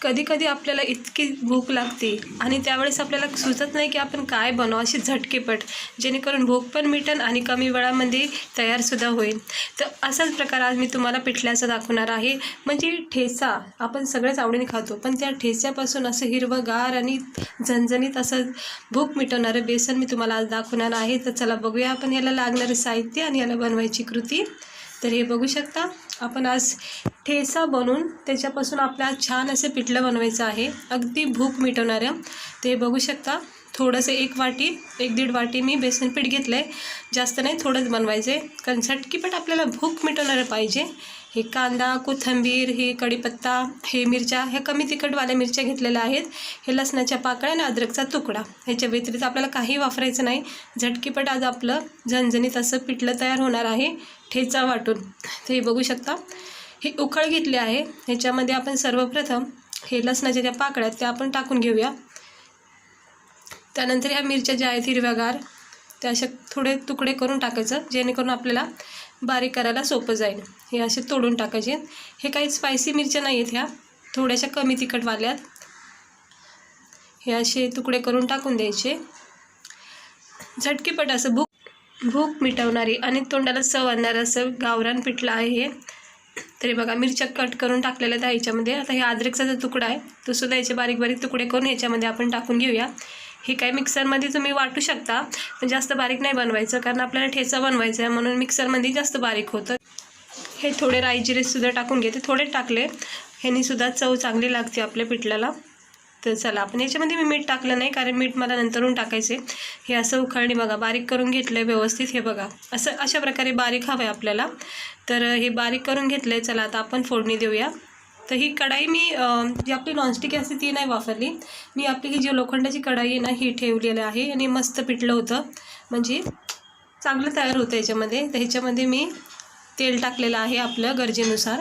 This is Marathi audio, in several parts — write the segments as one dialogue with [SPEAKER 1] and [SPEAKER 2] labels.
[SPEAKER 1] कधी आपल्याला इतकी भूक लागते आणि त्यावेळेस आपल्याला सुचत नाही की आपण काय बनवू, अशी झटकेपट, जेणेकरून भूक पण मिटेल आणि कमी वेळामध्ये तयारसुद्धा होईल. तर असाच प्रकार आज मी तुम्हाला पिठल्याचा दाखवणार आहे. म्हणजे ठेचा आपण सगळ्याच आवडीने खातो, पण त्या ठेच्यापासून असं हिरवंगार आणि झणझणीत असं भूक मिटवणारं बेसन मी तुम्हाला आज दाखवणार आहे. तर चला बघूया आपण याला लागणारं साहित्य आणि याला बनवायची कृती. तर हे बघू शकता, आपण आज ठेचा बनवून त्याच्यापासून आपल्याला छान असं पिठलं बनवायचं आहे, अगदी भूक मिटवणारं. ते बघू शकता, थोडंसं 1-1.5 वाटी मी बेसन पीठ घेतलं आहे. जास्त नाही, थोडंच बनवायचं आहे, कारण झटकीपट आपल्याला भूक मिटवणारं पाहिजे. हे कांदा, कोथिंबीर, हे कढीपत्ता, हे मिरच्या, ह्या कमी तिखटवाल्या मिरच्या घेतलेल्या आहेत. हे लसणाच्या पाकळ्या आणि अद्रकचा तुकडा. ह्याच्या व्यतिरिक्त आपल्याला काही वापरायचं नाही. झटकीपट आज आपलं झणझणीत असं पिठलं तयार होणार आहे ठेचा वाटून. तर हे बघू शकता, हे उकळ घेतले आहे. ह्याच्यामध्ये आपण सर्वप्रथम हे लसणाच्या ज्या पाकळ्या त्या आपण टाकून घेऊया. त्यानंतर ह्या मिरच्या ज्या आहेत हिरव्यागार, त्या अशा थोडे तुकडे करून टाकायचं, जेणेकरून आपल्याला बारीक करायला सोपं जाईल. हे असे तोडून टाकायचे. हे काही स्पायसी मिरच्या नाही आहेत, ह्या थोड्याशा कमी तिखटवाल्यात. हे असे तुकडे करून टाकून द्यायचे. झटकीपट असं भूक मिटवणारी आणि तोंडाला चव आणणारं असं गावरान पिठलं आहे हे. तरी बघा, मिरच्या कट करून टाकलेल्या आहेत ह्याच्यामध्ये. आता हे अद्रकचा जो तुकडा आहे तो सुद्धा याचे बारीक बारीक तुकडे करून ह्याच्यामध्ये आपण टाकून घेऊया. हे काय मिक्सरमध्ये तुम्ही वाटू शकता, पण जास्त बारीक नाही बनवायचं, कारण आपल्याला ठेचा बनवायचा आहे, म्हणून मिक्सरमध्ये जास्त बारीक होतं. हे थोडे राई जिरेसुद्धा टाकून घेते, थोडे टाकले, ह्यानीसुद्धा चव चांगली लागते आपल्या पिठल्याला. तर चला, आपण याच्यामध्ये मी मीठ टाकलं नाही, कारण मीठ मला नंतरून टाकायचे. हे असं उखळणी बघा बारीक करून घेतलं आहे व्यवस्थित. हे बघा, अशा प्रकारे बारीक हवं आहे आपल्याला. तर हे बारीक करून घेतलं आहे. चला आता आपण फोडणी देऊया. तर ही कढाई मी जी आपली नॉनस्टिक असते ती नाही वापरली. मी आपली ही जी लोखंडाची कढाई आहे ना, ही ठेवलेली आहे आणि मस्त पिठलं होतं, म्हणजे चांगलं तयार होतं याच्यामध्ये. तर ह्याच्यामध्ये मी तेल टाकलेलं आहे आपलं गरजेनुसार.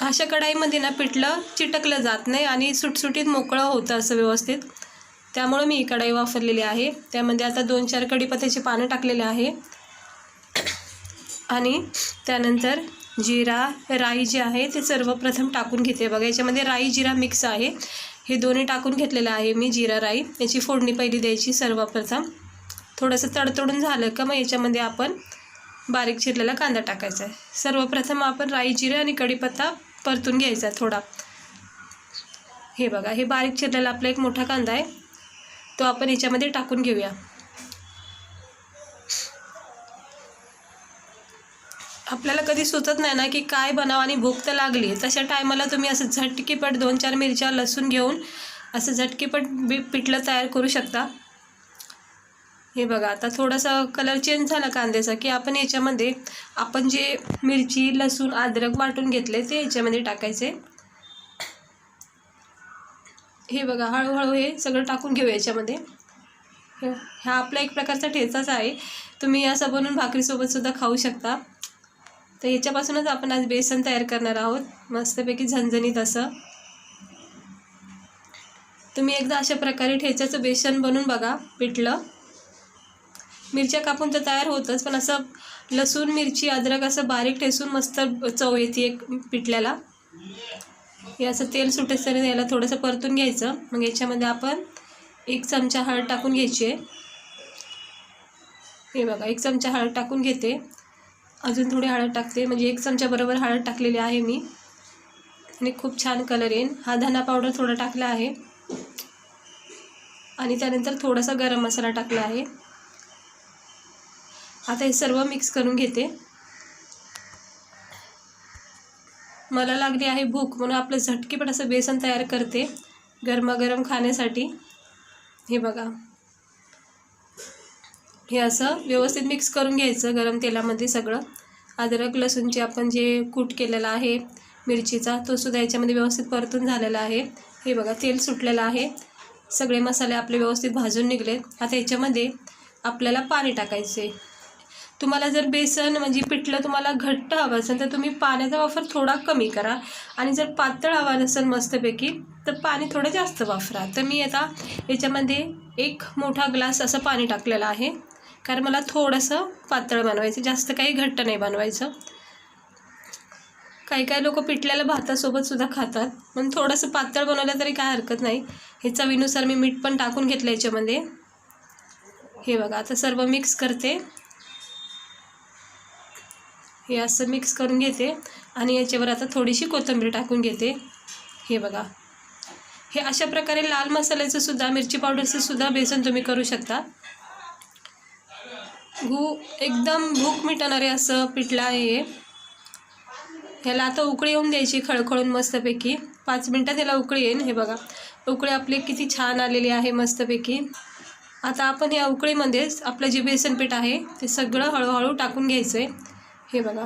[SPEAKER 1] अशा कढाईमध्ये ना पिठलं चिटकलं जात नाही आणि सुटसुटीत मोकळं होतं असं व्यवस्थित. त्यामुळं मी ही कढाई वापरलेली आहे. त्यामध्ये आता 2-4 कढीपत्त्याची पानं टाकलेले आहे आणि त्यानंतर जिरा, राई जे आहे ते सर्वप्रथम टाकून घेते. बघा, याच्यामध्ये राई जिरा मिक्स आहे. हे दोन्ही टाकून घेतलेलं आहे मी, जिरा राई. याची फोडणी पहिली द्यायची सर्वप्रथम. थोडंसं तडतडून झालं का मग याच्यामध्ये आपण बारीक चिरलेला कांदा टाकायचा आहे. सर्वप्रथम आपण राई, जिरे आणि कढीपत्ता परतून घ्यायचा थोडा. हे बघा, हे बारीक चिरलेला आपला एक मोठा कांदा आहे, तो आपण याच्यामध्ये टाकून घेऊया. आपल्याला कधी सुचत नाही ना की काय बनावं आणि भूक तर लागली, तशा टायमाला तुम्ही असं झटकीपट 2-4 मिरच्या लसूण घेऊन असं झटकीपट पिठलं तयार करू शकता. हे बघा, आता थोडासा कलर चेंज झाला कांद्याचा की आपण याच्यामध्ये आपण जे मिरची, लसूण, अद्रक वाटून घेतले ते याच्यामध्ये टाकायचे. हे बघा, हळूहळू हे सगळं टाकून घेऊ याच्यामध्ये. हा आपला एक प्रकारचा ठेचाच आहे, तुम्ही असं बनवून भाकरीसोबतसुद्धा खाऊ शकता. तर ह्याच्यापासूनच आपण आज बेसन तयार करणार आहोत, मस्तपैकी झणझणीत असं. तुम्ही एकदा अशा प्रकारे ठेच्याचं बेसन बनवून बघा पिठलं. मिरच्या कापून तर तयार होतच, पण असं लसूण, मिरची, अद्रक असं बारीक ठेचून मस्त चव येते एक पिठल्याला. हे असं तेल सुटेसरी याला थोडंसं परतून घ्यायचं. मग याच्यामध्ये आपण 1 चमचा हळद टाकून घ्यायची आहे. हे बघा, 1 चमचा हळद टाकून घेते. अजून थोडी हळद टाकते, म्हणजे 1 चमचा बरोबर हळद टाकलेली आहे मी, आणि खूप छान कलर येईल. हा धना पावडर थोडा टाकला आहे आणि त्यानंतर थोडासा गरम मसाला टाकला आहे. आता हे सर्व मिक्स करून घेते. मला लागली आहे भूक, म्हणून आपलं झटकीपट असं बेसन तयार करते गरमागरम खाण्यासाठी. हे बघा, हे असं व्यवस्थित मिक्स करून घ्यायचं गरम तेलामध्ये सगळं. अद्रक, लसूणचे आपण जे कूट केलेला आहे मिरचीचा, तो सुद्धा याच्यामध्ये व्यवस्थित परतून झालेला आहे. हे बघा, तेल सुटलेलं आहे, सगळे मसाले आपले व्यवस्थित भाजून निघलेत. आता याच्यामध्ये आपल्याला पाणी टाकायचे. तुम्हाला जर बेसन म्हणजे पिठलं तुम्हाला घट्ट हवं असेल तर तुम्ही पाण्याचा वापर थोडा कमी करा, आणि जर पातळ हवं असेल मस्तपैकी तर पाणी थोडं जास्त वापरा. तर मी आता याच्यामध्ये 1 मोठा ग्लास असं पाणी टाकलेलं आहे, कारण मला थोडंसं पातळ बनवायचं, जास्त काही घट्ट नाही बनवायचं. काही काही लोक पिठल्याला भातासोबत सुद्धा खातात, पण थोडंसं पातळ बनवलं तरी काय हरकत नाही. हे चवीनुसार मी मीठ पण टाकून घेतलं याच्यामध्ये. हे बघा, आता सर्व मिक्स करते. हे असं मिक्स करून घेते आणि याच्यावर आता थोडीशी कोथिंबीर टाकून घेते. हे बघा, हे अशा प्रकारे लाल मसाल्याचं सुद्धा, मिरची पावडरचं सुद्धा बेसन तुम्ही करू शकता. एकदम भूक मिटणारे असं पिठलं आहे हे. ह्याला आता उकळी येऊन द्यायची खळखळून मस्तपैकी. 5 मिनटात याला उकळी येईल. हे बघा, उकळी आपली किती छान आलेली आहे मस्तपैकी. आता आपण या उकळीमध्येच आपलं जे बेसन पीठ आहे ते सगळं हळूहळू टाकून घ्यायचं आहे. हे बघा,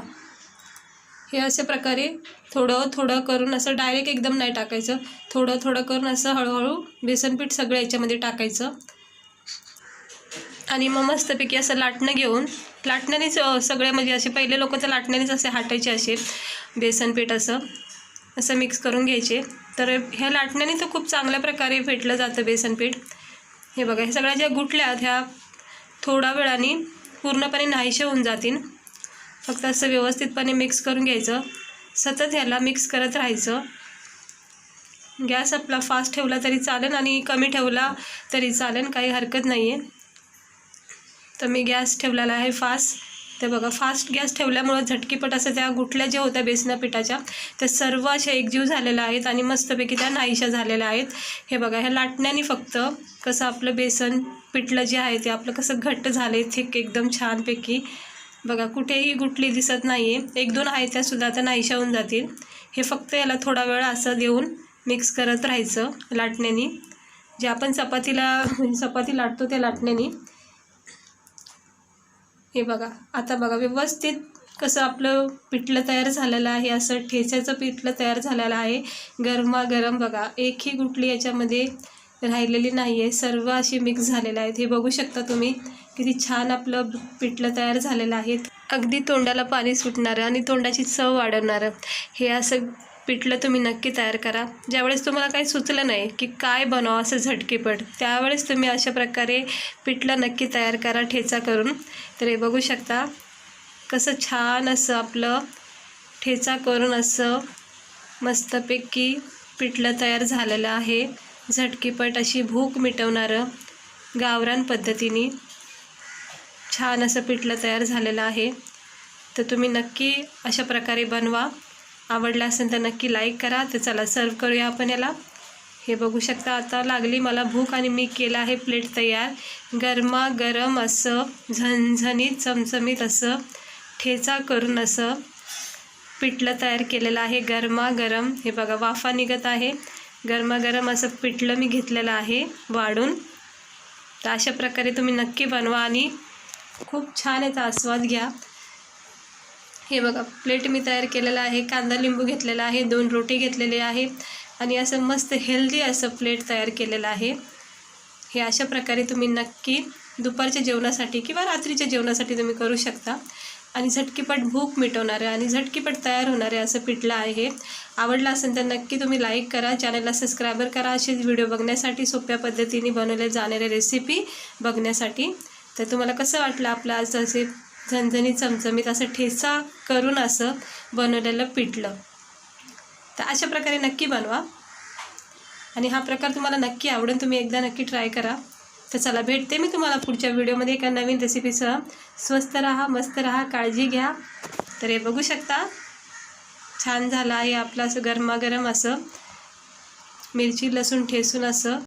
[SPEAKER 1] हे अशा प्रकारे थोडं थोडं करून, असं डायरेक्ट एकदम नाही टाकायचं, थोडं थोडं करून असं हळूहळू बेसन पीठ सगळं याच्यामध्ये टाकायचं. आणि मग मस्तपैकी असं लाटणं घेऊन, लाटण्यानेच सगळे, म्हणजे असे पहिले लोक तर लाटण्यानेच असे हाटायचे, असे बेसन पीठ असं मिक्स करून घ्यायचे. तर ह्या लाटण्याने तर खूप चांगल्या प्रकारे फेटलं जातं बेसन पीठ. हे बघा, हे सगळ्या ज्या गुठल्या आहेत ह्या थोड्या वेळाने पूर्णपणे नाहीशा होऊन जातील. फक्त असं व्यवस्थितपणे मिक्स करून घ्यायचं. सतत ह्याला मिक्स करत राहायचं. गॅस आपला फास्ट ठेवला तरी चालेल आणि कमी ठेवला तरी चालेल, काही हरकत नाही आहे. तर मी गॅस ठेवलेला आहे फास्ट. ते बघा, फास्ट गॅस ठेवल्यामुळं झटकीपट असं त्या गुठल्या ज्या होत्या बेसना पिठाच्या त्या सर्व अशा एकजीव झालेल्या आहेत आणि मस्तपैकी त्या नाहीशा झालेल्या आहेत. हे बघा, ह्या लाटण्याने फक्त कसं आपलं बेसन पिठलं जे आहे ते आपलं कसं घट्ट झालं आहे, थिक एकदम छानपैकी. बघा, कुठेही गुठली दिसत नाही आहे. 1-2 आहेत त्यासुद्धा आता नाहीशा होऊन जातील. हे फक्त याला थोडा वेळ असं देऊन मिक्स करत राहायचं लाटण्याने, जे आपण चपाती लाटतो त्या लाटण्याने. हे बघा, आता बघा व्यवस्थित कसं आपलं पिठलं तयार झालेलं आहे. असं ठेच्याचं पिठलं तयार झालेलं आहे, गरमागरम. बघा, एकही गुठली याच्यामध्ये राहिलेली नाही आहे, सर्व अशी मिक्स झालेले आहेत. हे बघू शकता तुम्ही, किती छान आपलं पिठलं तयार झालेलं आहे. अगदी तोंडाला पाणी सुटणारं आणि तोंडाची चव वाढवणारं हे असं पिठलं तुम्ही नक्की तयार करा. ज्यावेळेस तुम्हाला काही सुचलं नाही की काय बनवावं असं झटकीपट, त्यावेळेस तुम्ही अशा प्रकारे पिठलं नक्की तयार करा ठेचा करून. तर हे बघू शकता कसं छान असं आपलं ठेचा करून असं मस्तपैकी पिठलं तयार झालेलं आहे. झटकीपट अशी भूक मिटवणारं गावरान पद्धतीने छान असं पिठलं तयार झालेलं आहे. तर तुम्ही नक्की अशा प्रकारे बनवा. आवडला असेल तर नक्की लाईक करा. तर चला सर्व करूया आपण याला. हे बघू शकता, आता लागली मला भूक आणि मी केलं आहे प्लेट तयार. गरमागरम असं झणझणीत चमचमीत असं ठेचा करून असं पिठलं तयार केलेलं आहे गरमागरम. हे बघा, वाफा निघत आहे. गरमागरम असं पिठलं मी घेतलेलं आहे वाढून. तर अशा प्रकारे तुम्ही नक्की बनवा आणि खूप छान याचा आस्वाद घ्या. हे बघा, प्लेट मी तयार केलेला आहे. कांदा लिंबू घेतलेला आहे, 2 रोटी घेतलेले आहे आणि असं मस्त हेल्दी असं प्लेट तयार केलेलं आहे. हे अशा प्रकारे तुम्ही नक्की दुपारच्या जेवणासाठी किंवा रात्रीच्या जेवणासाठी तुम्ही करू शकता. आणि झटकीपट भूक मिटवणारे आणि झटकीपट तयार होणारे असं पिठलं आहे हे. आवडलं असेल तर नक्की तुम्ही लाईक करा, चॅनलला सबस्क्राईबर करा असेच व्हिडिओ बघण्यासाठी, सोप्या पद्धतीने बनवले जाणारे रेसिपी बघण्यासाठी. तर तुम्हाला कसं वाटलं आपलं आज असे झणझणीत चमचमीत असं ठेचा करून असं बनवलेलं पिठलं. तर अशा प्रकारे नक्की बनवा आणि हा प्रकार तुम्हाला नक्की आवडेल. तुम्ही एकदा नक्की ट्राय करा. तर चला, भेटते मी तुम्हाला पुढच्या व्हिडिओमध्ये एका नवीन रेसिपीसह. स्वस्त राहा, मस्त राहा, काळजी घ्या. तर हे बघू शकता छान झालं आहे आपलं असं गरमागरम असं मिरची लसूण ठेचून असं